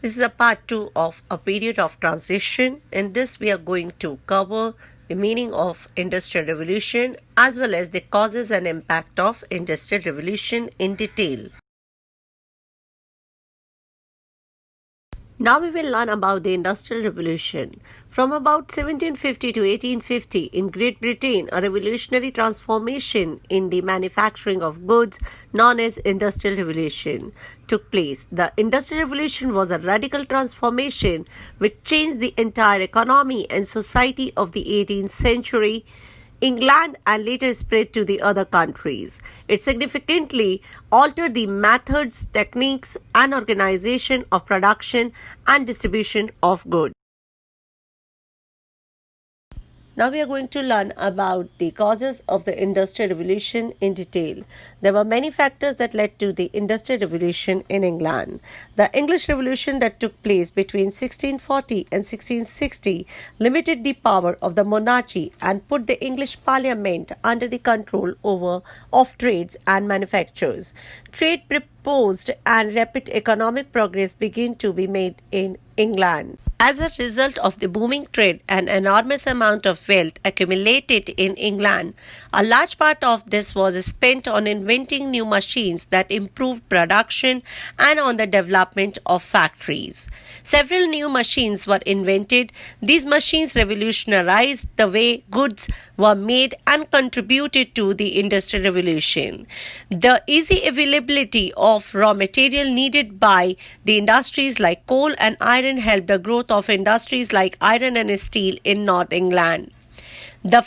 This is a part 2 of a period of transition. In this, we are going to cover the meaning of Industrial Revolution as well as the causes and impact of Industrial Revolution in detail. Now we will learn about the Industrial Revolution. From about 1750 to 1850 in Great Britain, a revolutionary transformation in the manufacturing of goods known as Industrial Revolution took place. The Industrial Revolution was a radical transformation which changed the entire economy and society of the 18th century England and later spread to the other countries. It significantly altered the methods, techniques, and organization of production and distribution of goods. Now we are going to learn about the causes of the Industrial Revolution in detail. There were many factors that led to the Industrial Revolution in England. The English Revolution that took place between 1640 and 1660 limited the power of the monarchy and put the English Parliament under the control of trades and manufactures. Trade proposed and rapid economic progress began to be made in England. As a result of the booming trade, an enormous amount of wealth accumulated in England. A large part of this was spent on inventing new machines that improved production and on the development of factories. Several new machines were invented. These machines revolutionized the way goods were made and contributed to the Industrial Revolution. The easy availability of raw material needed by the industries like coal and iron helped the growth of industries like iron and steel in North England. The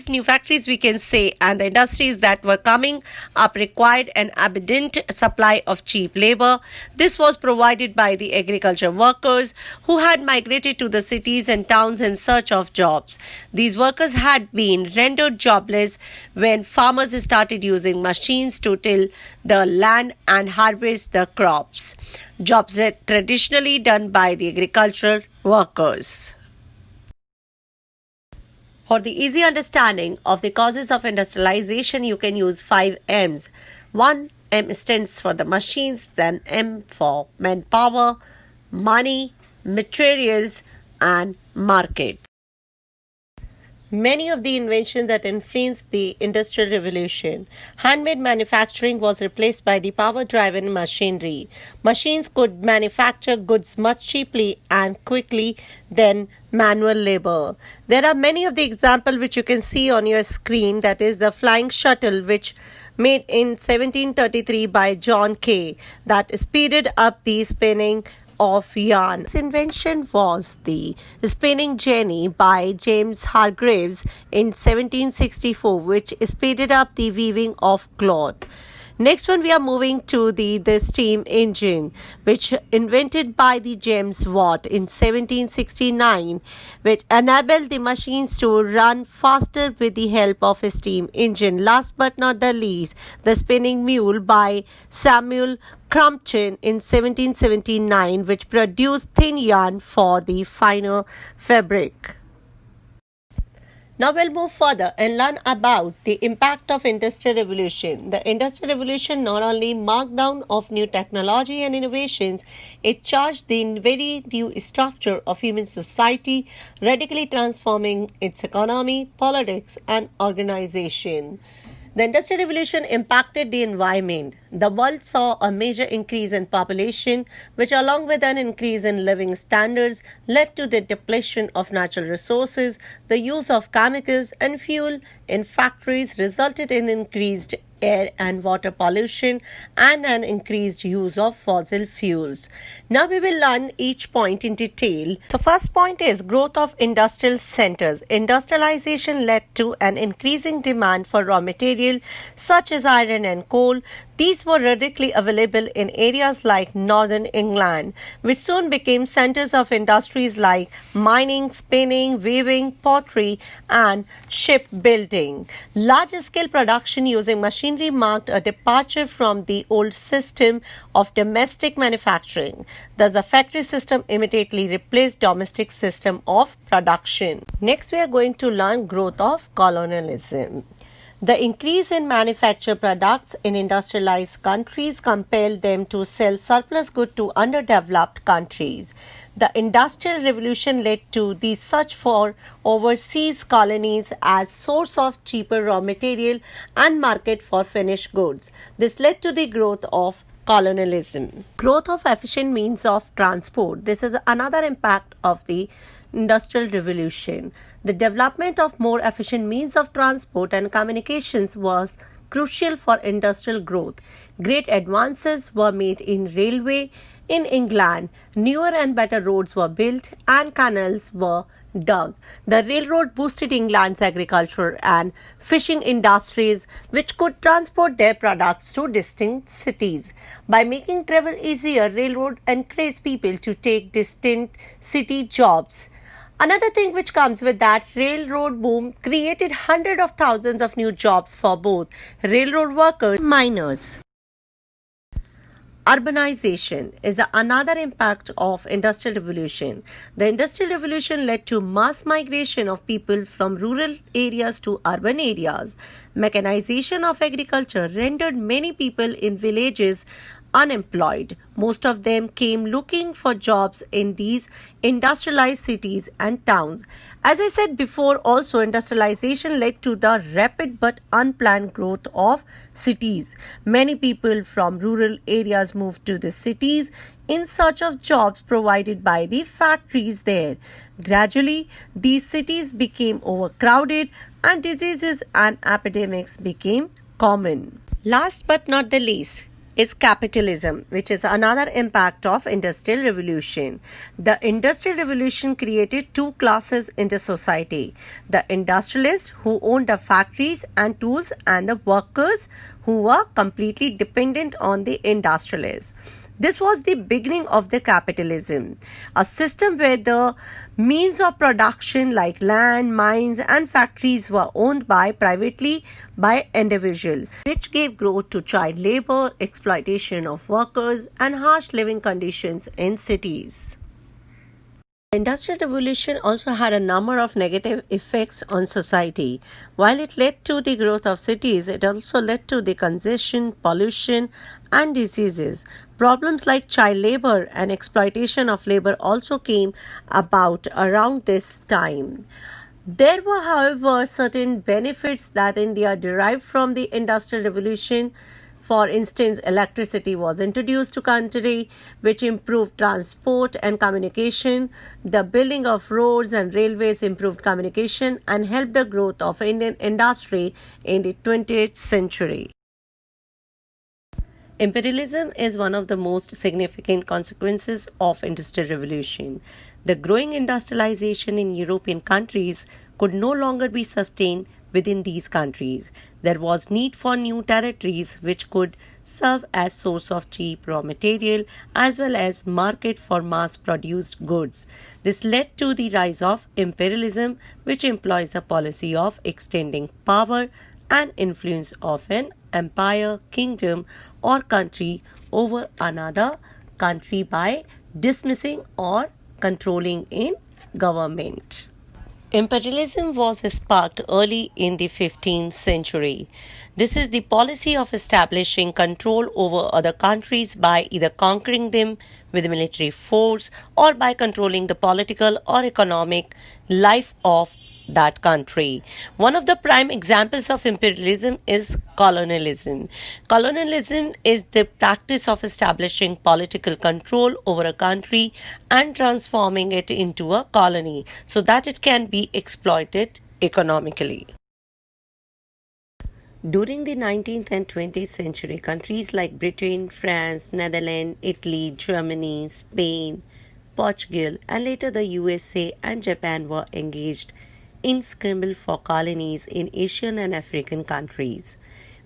new factories we can say, and the industries that were coming up required an abundant supply of cheap labor. This was provided by the agriculture workers who had migrated to the cities and towns in search of jobs. These workers had been rendered jobless when farmers started using machines to till the land and harvest the crops. Jobs were traditionally done by the agricultural workers. For the easy understanding of the causes of industrialization, you can use 5 M's. 1 M stands for the machines, then M for manpower, money, materials, and market. Many of the inventions that influenced the Industrial Revolution. Handmade manufacturing was replaced by the power-driven machinery. Machines could manufacture goods much cheaply and quickly than manual labor. There are many of the examples which you can see on your screen. That is the flying shuttle which made in 1733 by John Kay that speeded up the spinning of yarn. This invention was the spinning jenny by James Hargreaves in 1764, which speeded up the weaving of cloth. Next one, we are moving to the steam engine, which invented by the James Watt in 1769, which enabled the machines to run faster with the help of a steam engine. Last but not the least, the spinning mule by Samuel Crompton in 1779, which produced thin yarn for the finer fabric. Now we'll move further and learn about the impact of Industrial Revolution. The Industrial Revolution not only marked down of new technology and innovations, it charged the very new structure of human society, radically transforming its economy, politics, and organization. The Industrial Revolution impacted the environment. The world saw a major increase in population, which along with an increase in living standards led to the depletion of natural resources. The use of chemicals and fuel in factories resulted in increased air and water pollution and an increased use of fossil fuels. Now we will learn each point in detail. The first point is growth of industrial centers. Industrialization led to an increasing demand for raw material such as iron and coal. These were readily available in areas like northern England, which soon became centers of industries like mining, spinning, weaving, pottery, and shipbuilding. Large-scale production using machinery marked a departure from the old system of domestic manufacturing. Thus, the factory system immediately replaced domestic system of production. Next, we are going to learn growth of colonialism. The increase in manufactured products in industrialized countries compelled them to sell surplus goods to underdeveloped countries. The Industrial Revolution led to the search for overseas colonies as source of cheaper raw material and market for finished goods. This led to the growth of colonialism. Growth of efficient means of transport. This is another impact of the Industrial Revolution. The development of more efficient means of transport and communications was crucial for industrial growth. Great advances were made in railway in England. Newer and better roads were built and canals were dug. The railroad boosted England's agriculture and fishing industries, which could transport their products to distant cities. By making travel easier, railroad encouraged people to take distant city jobs. Another thing which comes with that railroad boom created hundreds of thousands of new jobs for both railroad workers and miners. Urbanization is the another impact of Industrial Revolution. The Industrial Revolution led to mass migration of people from rural areas to urban areas. Mechanization of agriculture rendered many people in villages unemployed. Most of them came looking for jobs in these industrialized cities and towns. As I said before, also industrialization led to the rapid but unplanned growth of cities. Many people from rural areas moved to the cities in search of jobs provided by the factories there. Gradually, these cities became overcrowded and diseases and epidemics became common. Last but not the least, is capitalism, which is another impact of Industrial Revolution. The Industrial Revolution created two classes in the society: the industrialists who owned the factories and tools, and the workers who were completely dependent on the industrialists. This was the beginning of the capitalism, a system where the means of production like land, mines and factories were owned privately by individuals, which gave growth to child labor, exploitation of workers and harsh living conditions in cities. The Industrial Revolution also had a number of negative effects on society. While it led to the growth of cities, it also led to the congestion, pollution, and diseases. Problems like child labor and exploitation of labor also came about around this time. There were, however, certain benefits that India derived from the Industrial Revolution. For instance, electricity was introduced to country, which improved transport and communication. The building of roads and railways improved communication and helped the growth of Indian industry in the 20th century. Imperialism is one of the most significant consequences of Industrial Revolution. The growing industrialization in European countries could no longer be sustained within these countries. There was need for new territories which could serve as source of cheap raw material as well as market for mass produced goods. This led to the rise of imperialism, which employs the policy of extending power and influence of an empire, kingdom or country over another country by dismissing or controlling in government. Imperialism was sparked early in the 15th century. This is the policy of establishing control over other countries by either conquering them with military force or by controlling the political or economic life of that country. One of the prime examples of imperialism is colonialism. Colonialism is the practice of establishing political control over a country and transforming it into a colony so that it can be exploited economically. During the 19th and 20th century, countries like Britain, France, Netherlands, Italy, Germany, Spain, Portugal, and later the USA and Japan were engaged in scramble for colonies in Asian and African countries.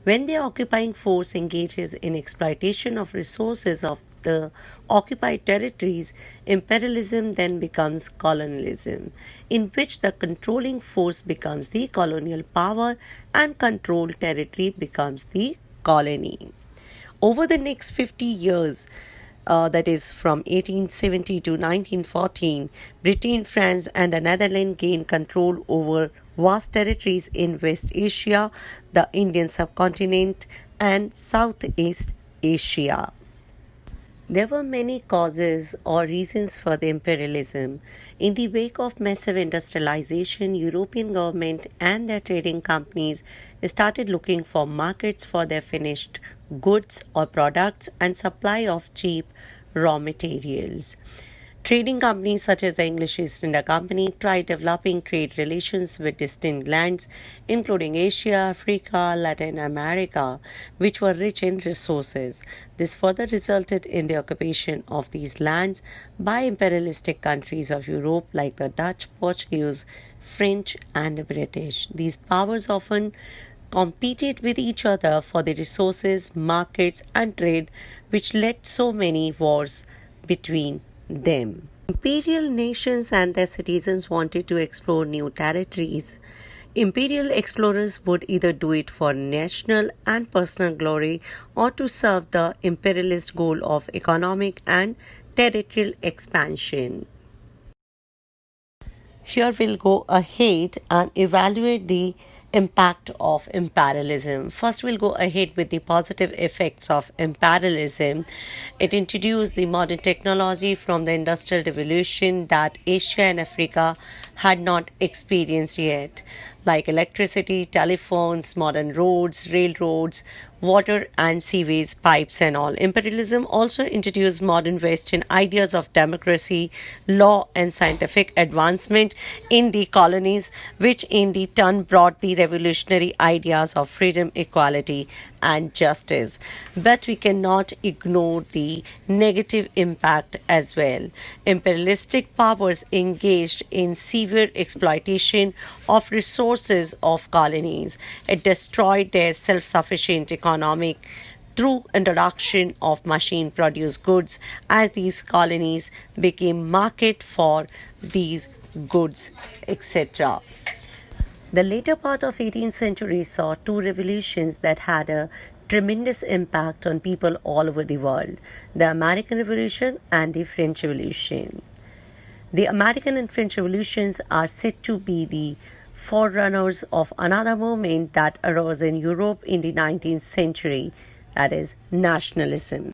When the occupying force engages in exploitation of resources of the occupied territories, imperialism then becomes colonialism, in which the controlling force becomes the colonial power and controlled territory becomes the colony. Over the next 50 years, that is from 1870 to 1914, Britain, France, and the Netherlands gained control over vast territories in West Asia, the Indian subcontinent, and Southeast Asia. There were many causes or reasons for the imperialism. In the wake of massive industrialization, European government and their trading companies started looking for markets for their finished goods or products and supply of cheap raw materials. Trading companies such as the English East India Company tried developing trade relations with distinct lands, including Asia, Africa, Latin America, which were rich in resources. This further resulted in the occupation of these lands by imperialistic countries of Europe like the Dutch, Portuguese, French, and the British. These powers often competed with each other for the resources, markets, and trade, which led so many wars between them. Imperial nations and their citizens wanted to explore new territories. Imperial explorers would either do it for national and personal glory or to serve the imperialist goal of economic and territorial expansion. Here we'll go ahead and evaluate the impact of imperialism. First, we'll go ahead with the positive effects of imperialism. It introduced the modern technology from the Industrial Revolution that Asia and Africa had not experienced yet, like electricity, telephones, modern roads, railroads, water and sewage pipes and all. Imperialism also introduced modern Western ideas of democracy, law, and scientific advancement in the colonies, which in the turn brought the revolutionary ideas of freedom, equality, and justice. But we cannot ignore the negative impact as well. Imperialistic powers engaged in severe exploitation of resources of colonies. It destroyed their self-sufficient economic through introduction of machine produced goods as these colonies became market for these goods, etc. The later part of 18th century saw two revolutions that had a tremendous impact on people all over the world, the American Revolution and the French Revolution. The American and French revolutions are said to be the forerunners of another movement that arose in Europe in the 19th century, that is, nationalism.